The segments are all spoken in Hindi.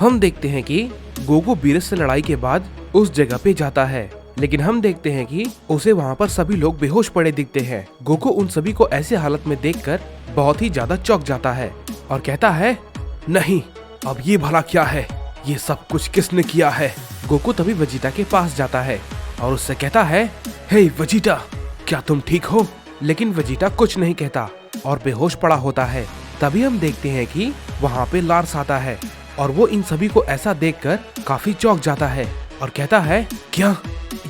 हम देखते हैं कि गोकू बीरस से लड़ाई के बाद उस जगह पे जाता है, लेकिन हम देखते हैं कि उसे वहाँ पर सभी लोग बेहोश पड़े दिखते हैं। गोकू उन सभी को ऐसे हालत में देखकर बहुत ही ज्यादा चौंक जाता है और कहता है, नहीं, अब ये भला क्या है, ये सब कुछ किसने किया है। गोकू तभी वेजिटा के पास जाता है और उससे कहता है, हे वेजिटा, क्या तुम ठीक हो। लेकिन वेजिटा कुछ नहीं कहता और बेहोश पड़ा होता है। तभी हम देखते हैं कि वहाँ पे लार्स आता है और वो इन सभी को ऐसा देखकर काफी चौंक जाता है और कहता है, क्या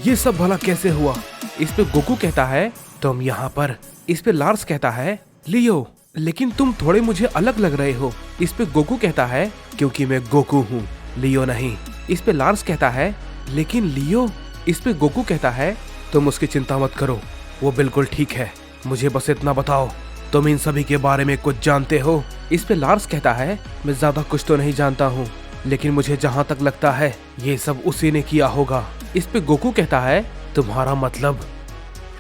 ये सब भला कैसे हुआ। इस पे गोकू कहता है, तुम यहाँ पर। इस पे लार्स कहता है, लियो, लेकिन तुम थोड़े मुझे अलग लग रहे हो। इस पे गोकू कहता है, क्योंकि मैं गोकू हूँ, लियो नहीं। इस पे लार्स कहता है, लेकिन लियो। इस पे गोकू कहता है, तुम उसकी चिंता मत करो, वो बिल्कुल ठीक है, मुझे बस इतना बताओ, तुम इन सभी के बारे में कुछ जानते हो। इस पे लार्स कहता है, मैं ज्यादा कुछ तो नहीं जानता हूँ, लेकिन मुझे जहाँ तक लगता है ये सब उसी ने किया होगा। इस पे गोकू कहता है, तुम्हारा मतलब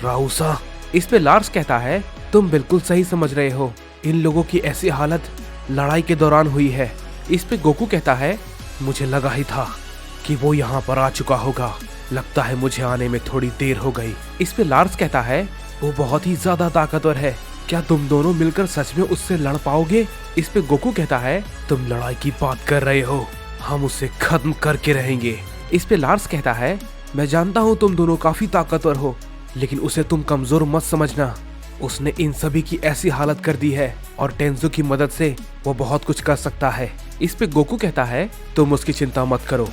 राउसा। इस पे लार्स कहता है, तुम बिल्कुल सही समझ रहे हो, इन लोगों की ऐसी हालत लड़ाई के दौरान हुई है। इस पे गोकू कहता है, मुझे लगा ही था कि वो यहाँ पर आ चुका होगा, लगता है मुझे आने में थोड़ी देर हो गई। इस पे लार्स कहता है, वो बहुत ही ज्यादा ताकतवर है, क्या तुम दोनों मिलकर सच में उससे लड़ पाओगे। इस पे गोकू कहता है, तुम लड़ाई की बात कर रहे हो, हम उसे खत्म करके रहेंगे। इस पे लार्स कहता है, मैं जानता हूँ तुम दोनों काफी ताकतवर हो, लेकिन उसे तुम कमजोर मत समझना, उसने इन सभी की ऐसी हालत कर दी है और टेंजो की मदद से वो बहुत कुछ कर सकता है। इस पे गोकू कहता है, तुम उसकी चिंता मत करो,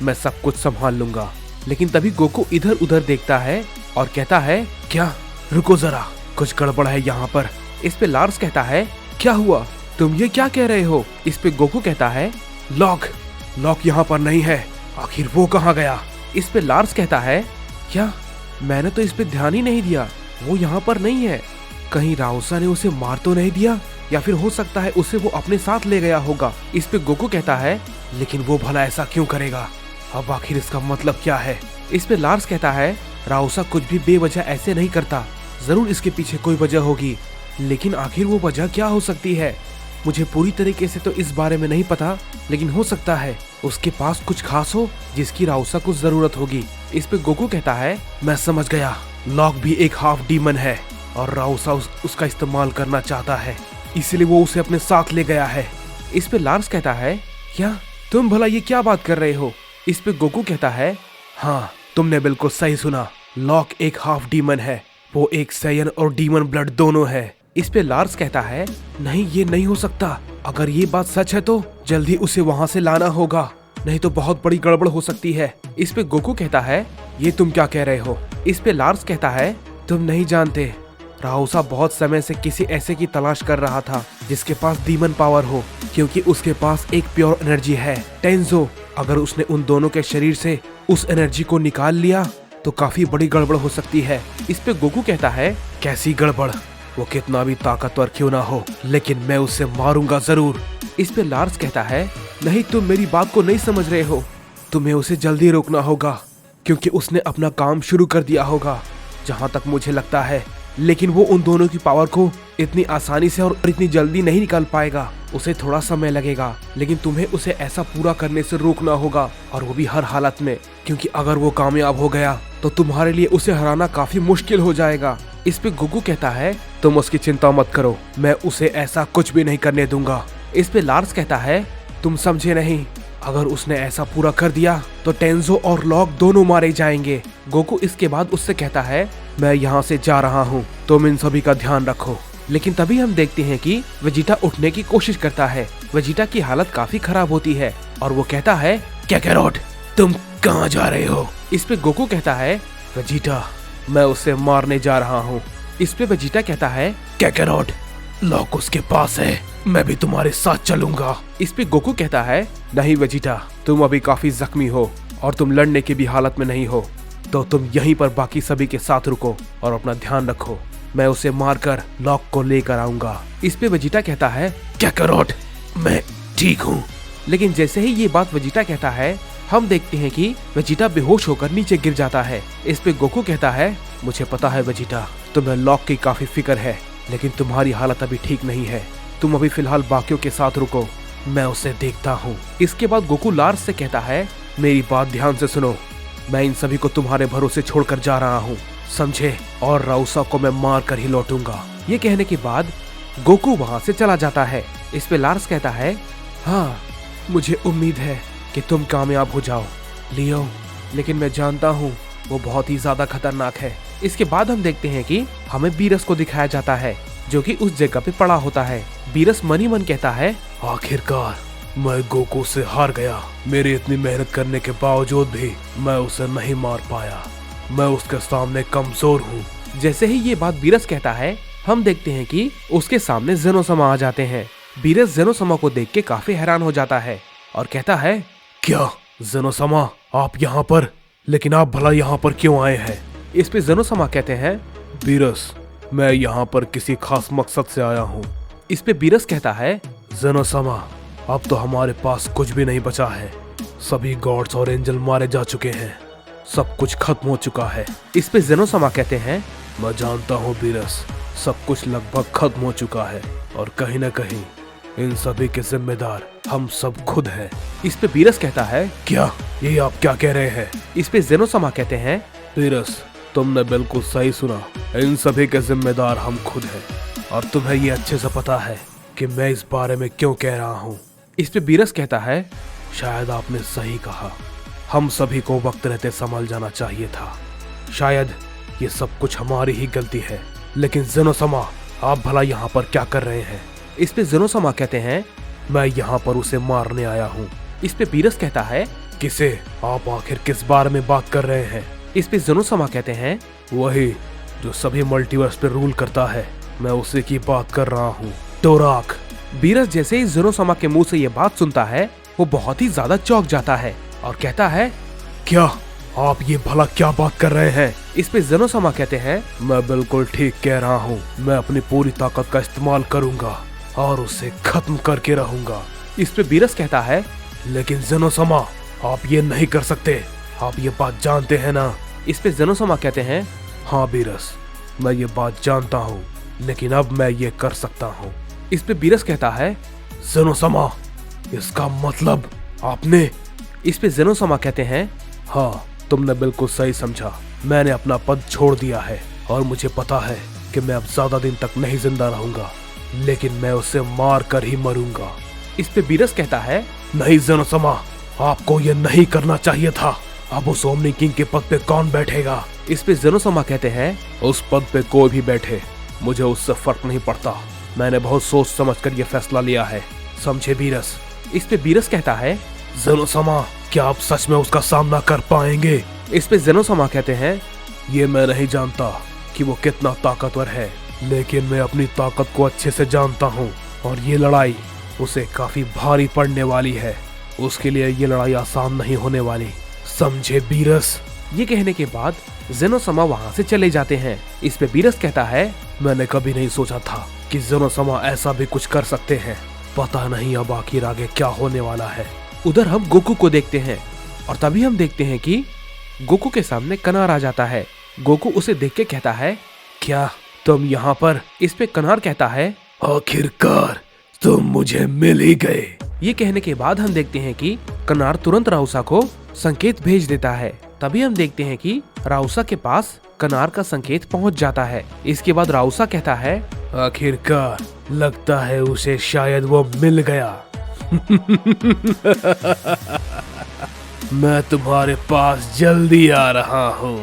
मैं सब कुछ संभाल लूंगा। लेकिन तभी गोकू इधर उधर देखता है और कहता है, क्या, रुको जरा, कुछ गड़बड़ है यहाँ पर। इस पे लार्स कहता है, क्या हुआ, तुम ये क्या कह रहे हो। इस पे गोकू कहता है, लॉक यहाँ पर नहीं है, आखिर वो कहाँ गया। इस पे लार्स कहता है, क्या, मैंने तो इस पे ध्यान ही नहीं दिया, वो यहाँ पर नहीं है, कहीं राउसा ने उसे मार तो नहीं दिया, या फिर हो सकता है उसे वो अपने साथ ले गया होगा। इस पे गोकू कहता है, लेकिन वो भला ऐसा क्यों करेगा, अब आखिर इसका मतलब क्या है। इस पे लार्स कहता है, राउसा कुछ भी बेवजह ऐसे नहीं करता, जरूर इसके पीछे कोई वजह होगी, लेकिन आखिर वो वजह क्या हो सकती है, मुझे पूरी तरीके से तो इस बारे में नहीं पता, लेकिन हो सकता है उसके पास कुछ खास हो जिसकी राउसा को जरूरत होगी। इस पे गोकू कहता है, मैं समझ गया, लॉक भी एक हाफ डीमन है और राउसा उसका इस्तेमाल करना चाहता है, इसलिए वो उसे अपने साथ ले गया है। इस पे लार्स कहता है, क्या, तुम भला ये क्या बात कर रहे हो। इस पे गोकू कहता है, हाँ, तुमने बिल्कुल सही सुना, लॉक एक हाफ डीमन है, वो एक सैयन और डीमन ब्लड दोनों है। इस पे लार्स कहता है, नहीं, ये नहीं हो सकता, अगर ये बात सच है तो जल्दी उसे वहाँ से लाना होगा, नहीं तो बहुत बड़ी गड़बड़ हो सकती है। इस पे गोकू कहता है, ये तुम क्या कह रहे हो। इस पे लार्स कहता है, तुम नहीं जानते, राउसा बहुत समय से किसी ऐसे की तलाश कर रहा था जिसके पास डीमन पावर हो, क्योंकि उसके पास एक प्योर एनर्जी है, टेंजो। अगर उसने उन दोनों के शरीर से उस एनर्जी को निकाल लिया तो काफी बड़ी गड़बड़ हो सकती है। इस पे गोकू कहता है, कैसी गड़बड़, वो कितना भी ताकतवर क्यों ना हो, लेकिन मैं उसे मारूंगा जरूर। इस पे लार्स कहता है, नहीं, तुम मेरी बात को नहीं समझ रहे हो, तुम्हें उसे जल्दी रोकना होगा, क्योंकि उसने अपना काम शुरू कर दिया होगा जहाँ तक मुझे लगता है, लेकिन वो उन दोनों की पावर को इतनी आसानी से और इतनी जल्दी नहीं निकाल पाएगा, उसे थोड़ा समय लगेगा, लेकिन तुम्हें उसे ऐसा पूरा करने से रोकना होगा, और वो भी हर हालत में, क्योंकि अगर वो कामयाब हो गया तो तुम्हारे लिए उसे हराना काफी मुश्किल हो जाएगा। इस पे गोकू कहता है, तुम उसकी चिंता मत करो, मैं उसे ऐसा कुछ भी नहीं करने दूंगा। इस पे लार्स कहता है, तुम समझे नहीं, अगर उसने ऐसा पूरा कर दिया तो टेंजो और लॉक दोनों मारे जाएंगे। गोकू इसके बाद उससे कहता है, मैं यहाँ से जा रहा हूँ, तुम इन सभी का ध्यान रखो। लेकिन तभी हम देखते हैं कि वेजिटा उठने की कोशिश करता है। वेजिटा की हालत काफी खराब होती है और वो कहता है, कैकैरॉट, तुम कहाँ जा रहे हो। इस पे गोकू कहता है, वेजिटा, मैं उसे मारने जा रहा हूँ। इस पे वेजिटा कहता है, कैकैरॉट, लॉक उसके पास है, मैं भी तुम्हारे साथ चलूंगा। इस पे गोकू कहता है, नहीं वेजिटा, तुम अभी काफी जख्मी हो और तुम लड़ने की भी हालत में नहीं हो, तो तुम यहीं पर बाकी सभी के साथ रुको और अपना ध्यान रखो, मैं उसे मारकर लॉक को लेकर आऊंगा। इस पे वेजिटा कहता है, कैकैरॉट, मैं ठीक हूँ। लेकिन जैसे ही ये बात वेजिटा कहता है, हम देखते हैं कि वेजिटा बेहोश होकर नीचे गिर जाता है। इस पे गोकू कहता है, मुझे पता है वेजिटा, तुम्हें लॉक की काफी फिक्र है, लेकिन तुम्हारी हालत अभी ठीक नहीं है, तुम अभी फिलहाल बाकियों के साथ रुको मैं उसे देखता हूँ। इसके बाद गोकू लार्स से कहता है, मेरी बात ध्यान से सुनो, मैं इन सभी को तुम्हारे भरोसे छोड़कर जा रहा हूँ, समझे? और राउसा को मैं मार कर ही लौटूंगा। ये कहने के बाद गोकू वहाँ से चला जाता है। इस पे लार्स कहता है, हाँ मुझे उम्मीद है कि तुम कामयाब हो जाओ लियो, लेकिन मैं जानता हूँ वो बहुत ही ज्यादा खतरनाक है। इसके बाद हम देखते हैं कि हमें बीरस को दिखाया जाता है जो कि उस जगह पे पड़ा होता है। बीरस मनी मन कहता है, आखिरकार मैं गोकू से हार गया। मेरी इतनी मेहनत करने के बावजूद भी मैं उसे नहीं मार पाया। मैं उसके सामने कमजोर हूँ। जैसे ही ये बात बीरस कहता है, हम देखते हैं कि उसके सामने जेनोसमा आ जाते हैं। बीरस जेनोसमा को देख के काफी हैरान हो जाता है और कहता है, क्या जेनोसमा आप यहाँ पर? लेकिन आप भला यहाँ पर क्यों आए हैं? इस पे जेनोसमा कहते हैं, बीरस मैं यहाँ पर किसी खास मकसद से आया हूँ। इस पे बीरस कहता है, जेनोसमा अब तो हमारे पास कुछ भी नहीं बचा है। सभी गॉड्स और एंजल मारे जा चुके हैं, सब कुछ खत्म हो चुका है। इस पे जेनोसमा कहते हैं, मैं जानता हूँ बीरस, सब कुछ लगभग खत्म हो चुका है और कहीं न कहीं इन सभी के जिम्मेदार हम सब खुद हैं। इस पे बीरस कहता है, क्या ये आप क्या कह रहे हैं? इस पे जेनोसमा कहते हैं, बीरस तुमने बिल्कुल सही सुना, इन सभी के जिम्मेदार हम खुद हैं और तुम्हें ये अच्छे से पता है कि मैं इस बारे में क्यों कह रहा हूँ। इस पे बीरस कहता है, शायद आपने सही कहा, हम सभी को वक्त रहते संभल जाना चाहिए था। शायद ये सब कुछ हमारी ही गलती है। लेकिन जेनोसमा आप भला यहाँ पर क्या कर रहे हैं? इस पे जेनोसमा कहते हैं, मैं यहाँ पर उसे मारने आया हूँ। इस पे बीरस कहता है, किसे? आप आखिर किस बारे में बात कर रहे हैं? इस पे जेनोसमा कहते हैं, वही जो सभी मल्टीवर्स पे रूल करता है, मैं उसी की बात कर रहा हूँ, डोराक। बीरस जैसे ही जेनोसमा के मुंह से ये बात सुनता है, वो बहुत ही ज्यादा चौंक जाता है और कहता है, क्या आप ये भला क्या बात कर रहे हैं? इस पे जेनोसमा कहते हैं, मैं बिल्कुल ठीक कह रहा हूँ, मैं अपनी पूरी ताकत का इस्तेमाल करूंगा और उसे खत्म करके रहूंगा। इस पे बीरस कहता है, लेकिन जेनोसमा आप ये नहीं कर सकते, आप ये बात जानते हैं ना? इस पे जेनोसमा कहते हैं, हाँ बीरस मैं ये बात जानता हूँ, लेकिन अब मैं ये कर सकता हूँ। इस पे बीरस कहता है, जेनोसमा इसका मतलब आपने? इस पे जेनोसमा कहते हैं, हाँ तुमने बिल्कुल सही समझा, मैंने अपना पद छोड़ दिया है और मुझे पता है कि मैं अब ज्यादा दिन तक नहीं जिंदा रहूंगा, लेकिन मैं उसे मार कर ही मरूंगा। इस पे बीरस कहता है, नहीं जेनोसमा आपको ये नहीं करना चाहिए था। अब उस ओमनी किंग के पद पे कौन बैठेगा? इस पे जेनोसमा कहते हैं, उस पद पे कोई भी बैठे मुझे उससे फर्क नहीं पड़ता, मैंने बहुत सोच समझ कर ये फैसला लिया है, समझे बीरस? इस पे बीरस कहता है, जेनोसमा क्या आप सच में उसका सामना कर पाएंगे? इस पे जेनोसमा कहते हैं, ये मैं नहीं जानता कि वो कितना ताकतवर है, लेकिन मैं अपनी ताकत को अच्छे से जानता हूँ और ये लड़ाई उसे काफी भारी पड़ने वाली है, उसके लिए ये लड़ाई आसान नहीं होने वाली, समझे बीरस? ये कहने के बाद जेनोसमा वहाँ से चले जाते हैं। इस पे बीरस कहता है, मैंने कभी नहीं सोचा था कि जेनोसमा ऐसा भी कुछ कर सकते हैं, पता नहीं अब आखिर आगे क्या होने वाला है। उधर हम गोकू को देखते हैं और तभी हम देखते हैं कि गोकू के सामने कनार आ जाता है। गोकू उसे देख के कहता है, क्या तुम यहाँ पर? इस पे कनार कहता है, आखिरकार तुम मुझे मिल ही गए। ये कहने के बाद हम देखते हैं कि कनार तुरंत राउसा को संकेत भेज देता है। तभी हम देखते हैं कि राउसा के पास कनार का संकेत पहुंच जाता है। इसके बाद राउसा कहता है, आखिरकार लगता है उसे शायद वो मिल गया। मैं तुम्हारे पास जल्दी आ रहा हूँ।